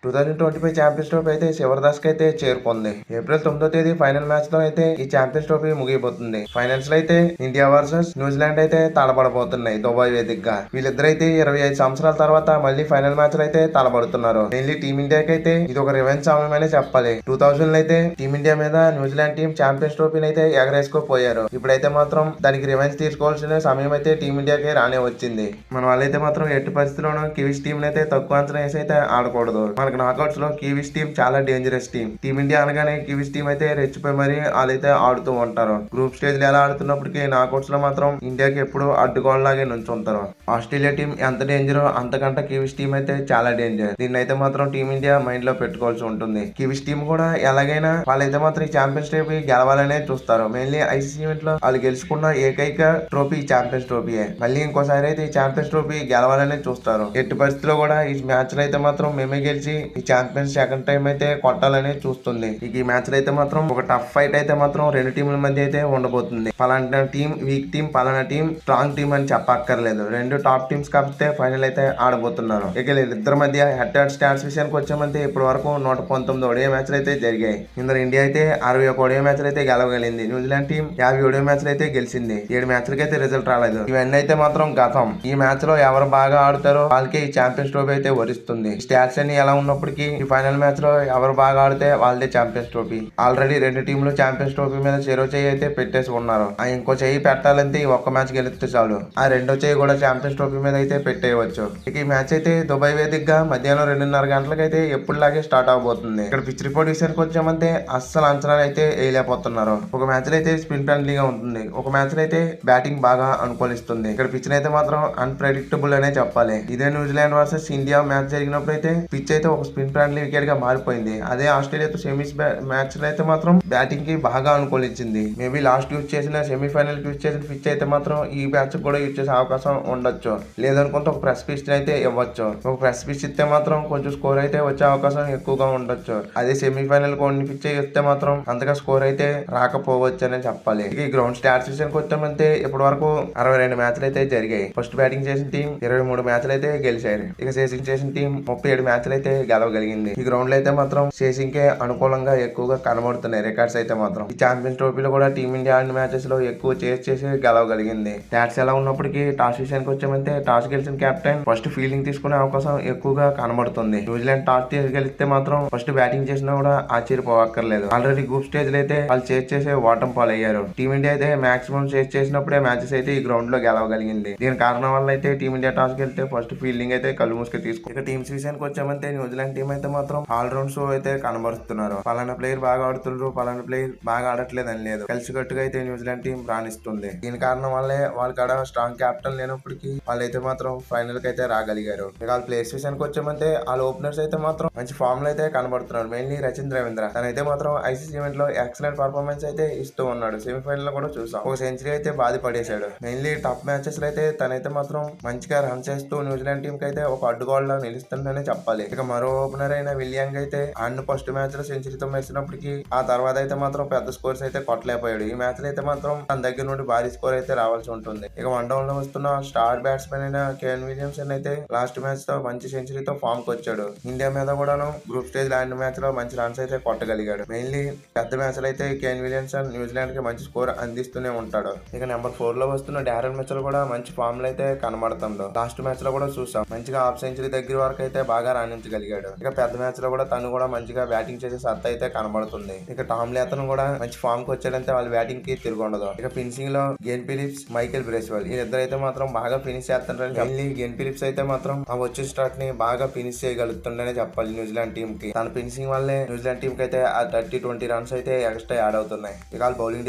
2025 champions trophy అయితే చివరి దశకు అయితే చేరుకుంది. ఏప్రిల్ 9వ తేదీ ఫైనల్ మ్యాచ్ తో అయితే ఈ ఛాంపియన్స్ ట్రోఫీ ముగియబోతుంది. ఫైనల్స్ లో అయితే ఇండియా వర్సెస్ న్యూజిలాండ్ అయితే తలపడబోతున్నాయి దుబాయ్ వేదికగా. వీళ్ళిద్దరైతే 25 సంవత్సరాల తర్వాత మళ్ళీ ఫైనల్ మ్యాచ్ అయితే తలపడుతున్నారు. మెయిన్లీ టీమిండియాకి అయితే ఇది ఒక రివెంజ్ సమయం అనే చెప్పాలి. 2000 అయితే టీమిండియా మీద న్యూజిలాండ్ టీం ఛాంపియన్స్ ట్రోఫీని అయితే ఎగరేసుకోపోయారు. ఇప్పుడైతే మాత్రం దానికి రివెంజ్ తీసుకోవాల్సిన సమయం అయితే టీమిండియాకి రానే వచ్చింది. మన వాళ్ళైతే మాత్రం ఎట్టి పరిస్థితుల్లోనూ కివీస్ టీం అయితే తక్కువ అంచనా వేసి అయితే ఆడకూడదు. మనకి నాకౌట్స్ లో కివీస్ టీం చాలా డేంజరస్ టీం. టీమిండియా అనగానే కివీస్ టీం అయితే రెచ్చిపోయి మరి వాళ్ళైతే ఆడుతూ ఉంటారు. గ్రూప్ స్టేజ్ లో ఎలా ఆడుతున్నప్పటికీ నాకౌట్స్ లో మాత్రం ఇండియాకి ఎప్పుడు అడ్డుకోవడాలాగే నుంచుంటారు. ఆస్ట్రేలియా టీం ఎంత డేంజరో అంతకంటే కివీస్ టీం అయితే చాలా డేంజర్. దీన్ని అయితే మాత్రం టీమిండియా మైండ్ లో పెట్టుకోవాల్సి ఉంటుంది. కివీస్ టీం కూడా ఎలాగైనా వాళ్ళైతే మాత్రం ఈ ఛాంపియన్స్ ట్రోఫీ గెలవాలనే చూస్తారు. మెయిన్లీ ఐసీసీ ఈవెంట్ లో వాళ్ళు గెలుచుకున్న ఏకైక ట్రోఫీ ఛాంపియన్స్ ట్రోఫీయే. మళ్ళీ ఇంకోసారి అయితే ఈ ఛాంపియన్స్ ట్రోఫీ గెలవాలనే చూస్తారు. ఎట్టి పరిస్థితిలో కూడా ఈ మ్యాచ్ లో అయితే మాత్రం మేమే గెలిచి ఈ ఛాంపియన్స్ సెకండ్ టైం అయితే కొట్టాలని చూస్తుంది. ఈ మ్యాచ్ లో అయితే మాత్రం ఒక టఫ్ ఫైట్ అయితే మాత్రం రెండు టీముల మధ్య అయితే ఉండబోతుంది. పలానా టీం వీక్ టీం, పలానా టీం స్ట్రాంగ్ టీం అని చెప్పక్కర్లేదు. రెండు టాప్ టీమ్స్ కాకపోతే ఫైనల్ అయితే ఆడబోతున్నారు. ఇక వీళ్ళిద్దరి మధ్య హెడ్ టు హెడ్ స్టాట్స్ విషయానికి వచ్చామంటే ఇప్పటి వరకు 119 ఒడియా మ్యాచ్లు అయితే జరిగాయి. ఇందులో ఇండియా అయితే 61 ఒడియా మ్యాచ్లు అయితే గెలవగలిగింది. న్యూజిలాండ్ టీం 50 ఒడియా మ్యాచ్లు అయితే గెలిచింది. 7 మ్యాచ్లకి అయితే రిజల్ట్ రాలేదు. ఇవన్నీ అయితే మాత్రం గతం. ఈ మ్యాచ్ లో ఎవరు బాగా ఆడుతారో వాళ్ళకి ఈ ఛాంపియన్స్ ట్రోఫీ అయితే వరిస్తుంది. స్టాట్స్ అన్ని ఎలా ఉన్నప్పటికీ ఈ ఫైనల్ మ్యాచ్ లో ఎవరు బాగా ఆడితే వాళ్ళదే ఛాంపియన్స్ ట్రోఫీ. ఆల్రెడీ రెండు టీంలు ఛాంపియన్స్ ట్రోఫీ మీద చెరో చేయి అయితే పెట్టేసి ఉన్నారు. ఆ ఇంకో చెయ్యి పెట్టాలంటే ఈ ఒక్క మ్యాచ్ గెలిస్తే చాలు. ఆ రెండో చెయ్యి కూడా ఛాంపియన్స్ ట్రోఫీ మీద అయితే పెట్టేయవచ్చు. ఇక ఈ మ్యాచ్ అయితే దుబాయ్ వేదికగా మధ్యాహ్నం 2:30 గంటలకు అయితే ఎప్పుడులాగే స్టార్ట్ అవబోతుంది. ఇక్కడ పిచ్ రిపోర్ట్ విషయానికి వచ్చామంటే అస్సలు అంచనాలు అయితే వేయలేకపోతున్నారు. ఒక మ్యాచ్ లో అయితే స్పిన్ ఫ్రెండ్లీగా ఉంటుంది. ఒక మ్యాచ్ లో అయితే బ్యాటింగ్ బాగా అనుకూలిస్తుంది. ఇక్కడ పిచ్ అయితే మాత్రం అన్ప్రెడిక్టబుల్ అనే చెప్పాలి. ఇదే న్యూజిలాండ్ వర్సెస్ ఇండియా మ్యాచ్ జరిగినప్పుడు అయితే పిచ్ అయితే ఒక స్పిన్ ఫ్రెండ్లీ వికెట్ గా మారిపోయింది. అదే ఆస్ట్రేలియాతో సెమీస్ మ్యాచ్ లో అయితే మాత్రం బ్యాటింగ్ కి బాగా అనుకూలించింది. మేబీ లాస్ట్ యూజ్ చేసిన సెమీఫైనల్ యూజ్ చేసిన పిచ్ అయితే మాత్రం ఈ మ్యాచ్ కూడా యూజ్ చేసే అవకాశం ఉండొచ్చు. లేదనుకుంటే ఒక ప్రెస్ పిచ్ అయితే ఇవ్వచ్చు. ఒక ప్రెస్ పిచ్ ఇస్తే మాత్రం కొంచెం స్కోర్ అయితే వచ్చే అవకాశం ఎక్కువగా ఉండొచ్చు. అదే సెమీఫైనల్ కొన్ని పిచ్ ఇస్తే మాత్రం అంతగా స్కోర్ అయితే రాకపోవచ్చు అని చెప్పాలి. ఈ గ్రౌండ్ స్టాట్స్ విషయానికి వచ్చామంటే ఇప్పటి వరకు 62 మ్యాచ్లు అయితే జరిగాయి. ఫస్ట్ బ్యాటింగ్ చేసిన టీం 23 మ్యాచ్లు అయితే గెలిచారు. ఇక చేసింగ్ చేసిన టీం 37 మ్యాచ్లు అయితే గెలవగలిగింది. ఈ గ్రౌండ్ లో అయితే మాత్రం చేసింగ్ కే అనుకూలంగా ఎక్కువగా కనబడుతున్నాయి రికార్డ్స్ అయితే మాత్రం. ఈ ఛాంపియన్స్ ట్రోఫీలో కూడా టీమిండియా ఆడిన మ్యాచెస్ లో ఎక్కువ చేసి గెలవగలిగింది. స్టాట్స్ ఎలా ఉన్నప్పటికీ టాస్ విషయానికి వచ్చామంటే టాస్ గెలిచిన కెప్టెన్ ఫస్ట్ ఫీల్డింగ్ తీసుకునే అవకాశం ఎక్కువగా కనబడుతుంది. న్యూజిలాండ్ టాస్ గెలిస్తే మాత్రం ఫస్ట్ బ్యాటింగ్ చేసినా కూడా ఆశ్చర్యపోవక్కర్లేదు. ఆల్రెడీ గ్రూప్ స్టేజ్ లో అయితే వాళ్ళు చేసే ఓటం పాలయ్యారు. టీమిండియా అయితే మాక్సిమం చేసినప్పుడే మ్యాచెస్ అయితే ఈ గ్రౌండ్ లో గెలవగలిగింది. దీని కారణం వల్ల అయితే టీమిండియా టాస్ గెలితే ఫస్ట్ ఫీల్డింగ్ అయితే కళ్ళు మూసుకు తీసుకు. ఇక టీమ్స్ విషయానికి వచ్చామంటే న్యూజిలాండ్ టీం అయితే మాత్రం ఆల్ రౌండ్ షో అయితే కనబరుస్తున్నారు. పలానా ప్లేయర్ బాగా ఆడుతున్నారు, పలానా ప్లేయర్ బాగా ఆడట్లేదు అని లేదు. కలిసికట్టుగా అయితే న్యూజిలాండ్ టీం రాణిస్తుంది. దీని కారణం వల్లే వాళ్ళ కాడ స్ట్రాంగ్ క్యాప్టెన్ లేనప్పటికీ వాళ్ళైతే మాత్రం ఫైనల్ కి అయితే రాగలిగారు. ఇక వాళ్ళ ప్లేయర్స్ విషయానికి వచ్చామంటే వాళ్ళ ఓపెనర్స్ అయితే మాత్రం మంచి ఫామ్ లో అయితే కనబడుతున్నారు. మెయిన్లీ రచిన్ రవీంద్ర తనైతే మాత్రం ఐసీసీ ఈవెంట్ లో ఎక్సలెంట్ పర్ఫార్మెన్స్ అయితే ఇస్తూ ఉన్నాడు. సెమీఫైనల్ లో కూడా చూసాం. ఒక సెంచరీ అయితే బాధ పడేశాడు. మెయిన్లీ టాప్ మ్యాచెస్ లో అయితే తనైతే మాత్రం మంచిగా రన్ చేస్తూ న్యూజిలాండ్ టీం కి అయితే ఒక అడ్డుగోళ్ళ నిలుస్తుందనే చెప్పాలి. ఇక మరో ఓపెనర్ అయిన విలియంగ్ అయితే అన్ని ఫస్ట్ మ్యాచ్ లో సెంచరీతో మెరిసినప్పటికీ ఆ తర్వాత అయితే మాత్రం పెద్ద స్కోర్స్ అయితే కొట్టలేకపోయాడు. ఈ మ్యాచ్ లో అయితే మాత్రం తన దగ్గర నుండి భారీ స్కోర్ అయితే రావాల్సి ఉంటుంది. ఇక వన్ డౌన్ లో వస్తున్న స్టార్ బ్యాట్స్మెన్ అయిన కేన్ విలియమ్సన్ అయితే లాస్ట్ మ్యాచ్ తో మంచి సెంచరీతో ఫామ్ కి వచ్చాడు. ఇండియా మీద కూడాను గ్రూప్ స్టేజ్ లాంటి మ్యాచ్ లో మంచి రన్స్ అయితే కొట్టగలిగాడు. మెయిన్లీ పెద్ద మ్యాచ్ లో అయితే కేన్ విలియమ్సన్ న్యూజిలాండ్ కి మంచి స్కోర్ అందిస్తూనే ఉంటాడు. ఇక నెంబర్ 4 లో వస్తున్న డారెన్ మిచెల్ కూడా మంచి ఫామ్ లో అయితే కనబడుతుందో. లాస్ట్ మ్యాచ్ లో కూడా చూసాం మంచిగా హాఫ్ సెంచరీ దగ్గర వరకు అయితే బాగా రాణించగలిగాడు. ఇక పెద్ద మ్యాచ్ లో కూడా తను కూడా మంచిగా బ్యాటింగ్ చేసే సత్తా అయితే కనబడుతుంది. ఇక టామ్ లేథన్ కూడా మంచి ఫామ్ కి వచ్చాడంటే వాళ్ళ బ్యాటింగ్ కి తిరుగుండదు. ఇక ఫినిషింగ్ లో గేన్ ఫిలిప్స్, మైకేల్ బ్రేస్వెల్ వీళ్ళిద్దరు అయితే మాత్రం బాగా ఫినిష్ చేస్తుంటారు. మెయిన్లీ గేన్ ఫిలిప్స్ అయితే మాత్రం ఆ వచ్చే స్టార్ట్ ని బాగా ఫినిష్ చేయగలుగుతుండనే చెప్పాలి న్యూజిలాండ్ టీం కి. తన ఫినిషింగ్ వల్లే న్యూజిలాండ్ టీం కి అయితే ఆ 30-20 రన్స్ అయితే ఎక్స్ట్రా యాడ్ అవుతున్నాయి. ఇక వాళ్ళ బౌలింగ్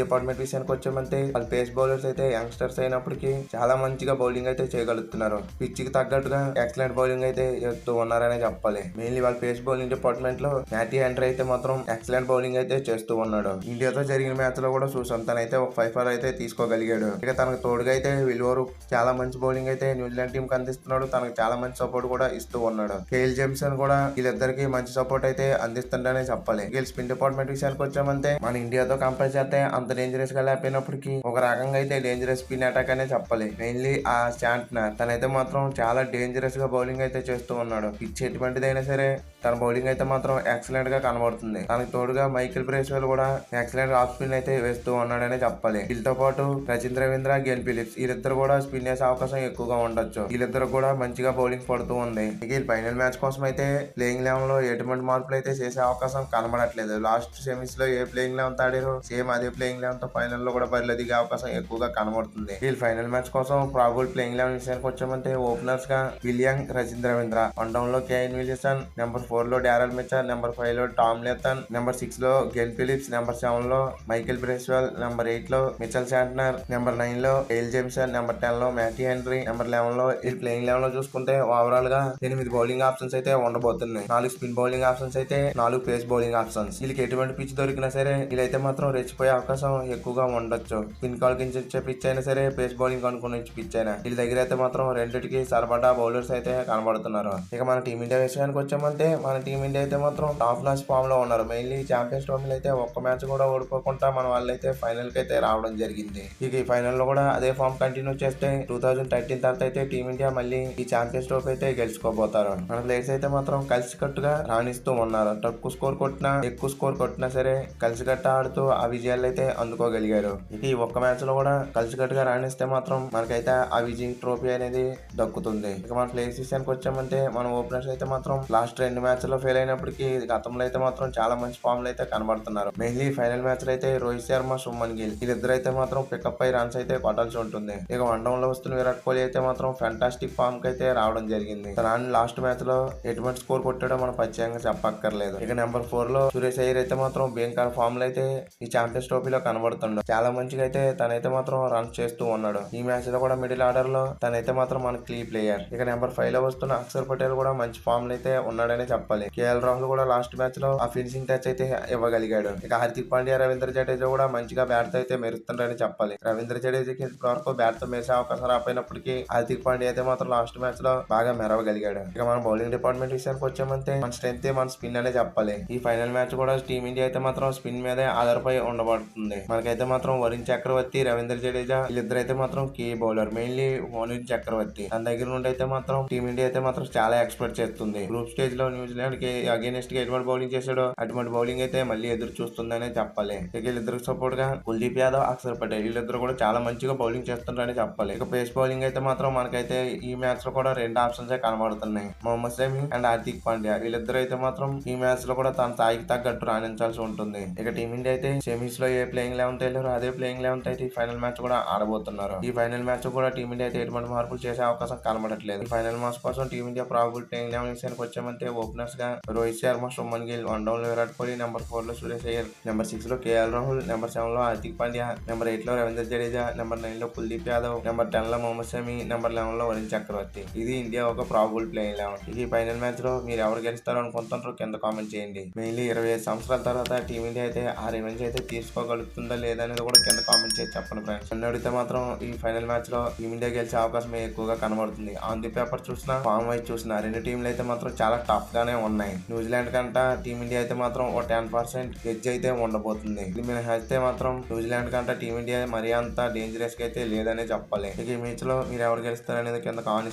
డిపార్ట్మెంట్ విషయానికి వచ్చామంటే వాళ్ళ పేస్ బౌలర్స్ అయితే యంగ్స్టర్స్ అయినప్పటికీ చాలా మంచిగా బౌలింగ్ అయితే చేయగలుగుతున్నారు. పిచ్ కి తగ్గట్టుగా ఎక్సలెంట్ బౌలింగ్ అయితే చేస్తూ ఉన్నారనే చెప్పాలి. మెయిన్లీ వాళ్ళ పేస్ బౌలింగ్ డిపార్ట్మెంట్ లో మ్యాటీ హెండ్రీ అయితే మాత్రం ఎక్సలెంట్ బౌలింగ్ అయితే చేస్తూ ఉన్నాడు. ఇండియాతో జరిగిన మ్యాచ్ లో కూడా చూసాం తనైతే ఒక 5 అయితే తీసుకోగలిగాడు. ఇక తనకు తోడుగా అయితే విల్వోరు చాలా మంచి బౌలింగ్ అయితే న్యూజిలాండ్ టీం కి అందిస్తున్నాడు. తనకు చాలా మంచి సపోర్ట్ కూడా ఇస్తూ ఉన్నాడు. కేఎల్ జేమ్సన్ కూడా వీళ్ళిద్దరికి మంచి సపోర్ట్ అయితే అందిస్తుండనే చెప్పాలి. వీళ్ళ స్పిన్ డిపార్ట్మెంట్ విషయానికి వచ్చామంటే మన ఇండియాతో కంపేర్ చేస్తే అంత డేంజరస్ గా లేకపోయినప్పటికీ ఒక రకంగా అయితే డేంజరస్ స్పిన్ అటాక్ అనే చెప్పాలి. మెయిన్లీ ఆ శాంట్నర్ తనైతే మాత్రం చాలా డేంజరస్ గా బౌలింగ్ అయితే చేస్తూ ఉన్నాడు. పిచ్ ఎటువంటిదైనా సరే తన బౌలింగ్ అయితే మాత్రం ఎక్సలెంట్ గా కనబడుతుంది. తనకు తోడుగా మైకేల్ బ్రేస్వెల్ కూడా ఎక్సలెంట్ ఆఫ్ స్పిన్ అయితే వేస్తూ ఉన్నాడనే చెప్పాలి. వీళ్ళతో పాటు రచిన్ రవీంద్ర, గెల్ ఫిలిప్స్ వీళ్ళిద్దరు కూడా స్పిన్ వేసే అవకాశం ఎక్కువగా ఉండొచ్చు. వీళ్ళిద్దరు కూడా మంచిగా బౌలింగ్ పడుతూ ఉంది. ఇక ఫైనల్ మ్యాచ్ కోసం అయితే ప్లేయింగ్ లెవెన్ లో ఎటువంటి మార్పులు అయితే చేసే అవకాశం కనబడట్లేదు. లాస్ట్ సెమీస్ లో ఏ ప్లేయింగ్ లెవెన్ ఆడారో సేమ్ అదే ప్లేయింగ్ లెవెన్ తో ఫైనల్ లో కూడా బరిలో దిగే అవకాశం ఎక్కువగా కనబడుతుంది. వీళ్ళు ఫైనల్ మ్యాచ్ కోసం ప్రాబుల్ ప్లేయింగ్ లెవెన్ విషయానికి వచ్చామంటే ఓపెనర్స్ గా William, Rachin Ravindra, one down లో కేఎన్ విలియమ్సన్, నెంబర్ 4 లో డారెల్ మిచర్, నెంబర్ 5 లో టామ్ లేథన్, నెంబర్ 6 లో గెల్ ఫిలిప్స్, నెంబర్ 7 లో మైకేల్ బ్రేస్వెల్, నెంబర్ 8 లో మిచెల్ శాంట్నర్, నెంబర్ 9 లో డేల్ జేమ్సన్, నెంబర్ 10 లో మ్యాటీ హెన్రీ, నెంబర్ 11 లో ఈ ప్లేయింగ్ లెవెన్ లో చూసుకుంటే ఓవరాల్ గా 8 బౌలింగ్ ఆప్షన్స్ అయితే ఉండబోతున్నాయి. 4 స్పిన్ బౌలింగ్ ఆప్షన్స్ అయితే 4 పేస్ బౌలింగ్ ఆప్షన్స్. వీళ్ళకి ఎటువంటి పిచ్ దొరికినా సరే వీళ్ళైతే మాత్రం రెచ్చిపోయే అవకాశం ఎక్కువగా ఉండొచ్చు. స్పిన్ కాల్కించే పిచ్ అయినా సరే, పేస్ బౌలింగ్ అనుకునే పిచ్ అయినా వీళ్ళ దగ్గర అయితే మాత్రం రెండింటికి సరిపడా బౌలర్స్ అయితే కనబడుతున్నారు. ఇక మన టీమిండియా విషయానికి వచ్చామంటే మన టీమిండియా అయితే మాత్రం టాప్ నాచ్ ఫామ్ లో ఉన్నారు. మెయిన్లీ ఛాంపియన్స్ ట్రోఫీలో అయితే ఒక్క మ్యాచ్ కూడా ఓడిపోకుండా మన వాళ్ళైతే ఫైనల్ కి అయితే రావడం జరిగింది. ఇక ఈ ఫైనల్ లో కూడా అదే ఫామ్ కంటిన్యూ చేస్తే 2013 తర్వాత అయితే టీమిండియా మళ్ళీ ఈ ఛాంపియన్స్ ట్రోఫీ అయితే గెలుచుకోబోతారు. మన ప్లేయర్స్ అయితే మాత్రం కలిసికట్టుగా రాణిస్తూ ఉన్నారు. తక్కువ స్కోర్ కొట్టినా ఎక్కువ స్కోర్ కొట్టినా సరే కలిసికట్టు ఆడుతూ ఆ విజయాలు అయితే అందుకోగలిగారు. ఇక ఈ ఒక్క మ్యాచ్ లో కూడా కలిసికట్టుగా రాణిస్తే మాత్రం మనకైతే ఆ విజయ్ ట్రోఫీ అనేది దక్కుతుంది. ఇక మన ప్లేయర్స్ విషయానికి వచ్చామంటే మన ఓపెనర్స్ అయితే మాత్రం లాస్ట్ 2 మ్యాచ్ లో ఫెయిల్ అయినప్పటికీ గతంలో అయితే మాత్రం చాలా మంచి ఫామ్ లో అయితే కనబడుతున్నారు. మెయిన్లీ ఫైనల్ మ్యాచ్ లో అయితే రోహిత్ శర్మ, శుభ్మన్ గిల్ వీళ్ళిద్దరు అయితే మాత్రం పికప్ అయి రన్స్ అయితే కొట్టాల్సి ఉంటుంది. ఇక వన్ డౌన్ లో వస్తున్న విరాట్ కోహ్లీ అయితే మాత్రం ఫ్యాంటాస్టిక్ ఫామ్ కి అయితే రావడం జరిగింది. తన లాస్ట్ మ్యాచ్ లో ఎటువంటి స్కోర్ కొట్టాడో మనం ప్రత్యేకంగా చెప్పక్కర్లేదు. ఇక నెంబర్ 4 లో సురేష్ అయ్యర్ అయితే మాత్రం భయంకర ఫామ్ లో అయితే ఈ ఛాంపియన్స్ ట్రోఫీలో కనబడుతున్నాడు. చాలా మంచిగా అయితే తనైతే మాత్రం రన్స్ చేస్తూ ఉన్నాడు. ఈ మ్యాచ్ లో కూడా మిడిల్ ఆర్డర్ లో తనైతే మాత్రం మన కీ ప్లేయర్. ఇక నెంబర్ 5 లో వస్తున్న అక్షర్ పటేల్ కూడా మంచి ఫామ్ లో అయితే ఉన్నాడనే చెప్పాలి. కేఎల్ రాహుల్ కూడా లాస్ట్ మ్యాచ్ లో ఆ ఫినిషింగ్ టచ్ అయితే ఇవ్వగలిగాడు. ఇక హార్దిక్ పాండ్యా, రవీంద్ర జడేజా కూడా మంచిగా బ్యాట్ తో అయితే మెరుస్తున్నారని చెప్పాలి. రవీంద్ర జడేజాకి ఇప్పటివరకు బ్యాట్ తో మెరిసే అవకాశం రాపోయినప్పటికీ హార్దిక్ పాండ్యా అయితే మాత్రం లాస్ట్ మ్యాచ్ లో బాగా మెరవగలిగాడు. ఇక మన బౌలింగ్ డిపార్ట్మెంట్ విషయానికి వచ్చామంటే మన స్ట్రెంత్ మన స్పిన్ అనే చెప్పాలి. ఈ ఫైనల్ మ్యాచ్ కూడా టీమిండియా అయితే మాత్రం స్పిన్ మీదే ఆధారపడి ఉండబడుతుంది. మనకైతే మాత్రం వరుణ్ చక్రవర్తి, రవీంద్ర జడేజా వీళ్ళిద్దరు అయితే మాత్రం కీ బౌలర్. మెయిన్లీ వరుణ్ చక్రవర్తి తన దగ్గర నుండి అయితే మాత్రం టీమిండియా అయితే మాత్రం చాలా ఎక్స్పెక్ట్ చేస్తుంది. గ్రూప్ స్టేజ్ లో న్యూజిలాండ్ కి అగేనెస్ట్ గా ఎటువంటి బౌలింగ్ చేశాడో అటువంటి బౌలింగ్ అయితే మళ్ళీ ఎదురు చూస్తుందనే చెప్పాలి. ఇక వీళ్ళిద్దరికి సపోర్ట్ గా కుల్దీప్ యాదవ్, అక్షర్ పటేల్ వీళ్ళిద్దరు కూడా చాలా మంచిగా బౌలింగ్ చేస్తుంటారని చెప్పాలి. ఇక పేస్ బౌలింగ్ అయితే మాత్రం మనకైతే ఈ మ్యాచ్ లో కూడా 2 ఆప్షన్స్ కనబడుతున్నాయి. మొహమ్మద్ షమి అండ్ హార్దిక్ పాండ్యా వీళ్ళిద్దరు అయితే మాత్రం ఈ మ్యాచ్ లో కూడా తన స్థాయికి తగ్గట్టు రాణించాల్సి ఉంటుంది. ఇక టీమిండియా అయితే సెమీస్ లో ఏ ప్లేయింగ్ లెవెన్ తెలియరు అదే ప్లేయింగ్ లెవెన్ అయితే ఈ ఫైనల్ మ్యాచ్ కూడా ఆడబోతున్నారు. ఈ ఫైనల్ మ్యాచ్ కూడా టీమిండియా అయితే ఎటువంటి మార్పులు చేసే అవకాశం కనబడట్లేదు. ఈ ఫైనల్ మ్యాచ్ కోసం టీమిండియా ప్రాబుల్ ప్లేయింగ్ లెవెన్ విషయానికి వచ్చామంటే ఓపెనర్స్ గా రోహిత్ శర్మ, శుభ్మన్ గిల్, వన్ డౌన్ లో విరాట్ కోహ్లీ, నెంబర్ 4 లో సురేష్ అయ్యర్, నెంబర్ 6 లో కేఎల్ రాహుల్, నెంబర్ 7 లో హార్దిక్ పాండ్యా, నెంబర్ 8 లో రవీంద్ర జడేజా, నెంబర్ 9 లో కుల్దీప్ యాదవ్, నెంబర్ 10 లో మొహమ్మద్ షమి, నెంబర్ 11 లో వరుణ్ చక్రవర్తి. ఇది ఇండియా ఒక ప్రాబుల్ ప్లేయింగ్ లెవెన్. ఈ ఫైనల్ మ్యాచ్ లో మీరు ఎవరు గెలుస్తారో అనుకుంటున్నారో కింద కామెంట్ చేయండి. మెయిన్లీ 25 సంవత్సరాల తర్వాత టీమిండియా అయితే ఆ రివెంజ్ అయితే తీసుకోగలుగుతుందా లేదా అనేది కూడా కింద కామెంట్ చేసి చెప్పండి ఫ్రెండ్స్. నన్ను అడిగితే మాత్రం ఈ ఫైనల్ మ్యాచ్ లో టీమిండియా గెలిచే అవకాశం ఎక్కువగా కనబడుతుంది. ఆన్ ది పేపర్ చూసినా ఫామ్ వైజ్ చూసినా రెండు టీంలు అయితే మాత్రం చాలా టఫ్ గానే ఉన్నాయి. న్యూజిలాండ్ కంటే టీమిండియా అయితే మాత్రం ఒక 10% ఎడ్జ్ అయితే ఉండబోతుంది. ఇది మీరు అయితే మాత్రం న్యూజిలాండ్ కంటే టీమిండియా మరీ అంత డేంజరస్ గా అయితే లేదనే చెప్పాలి. ఇక ఈ మ్యాచ్ లో మీరు ఎవరు గెలుస్తారు అనేది కింద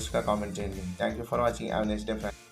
కామెంట్ చేయండి. Thank you for watching. Have a nice day friends.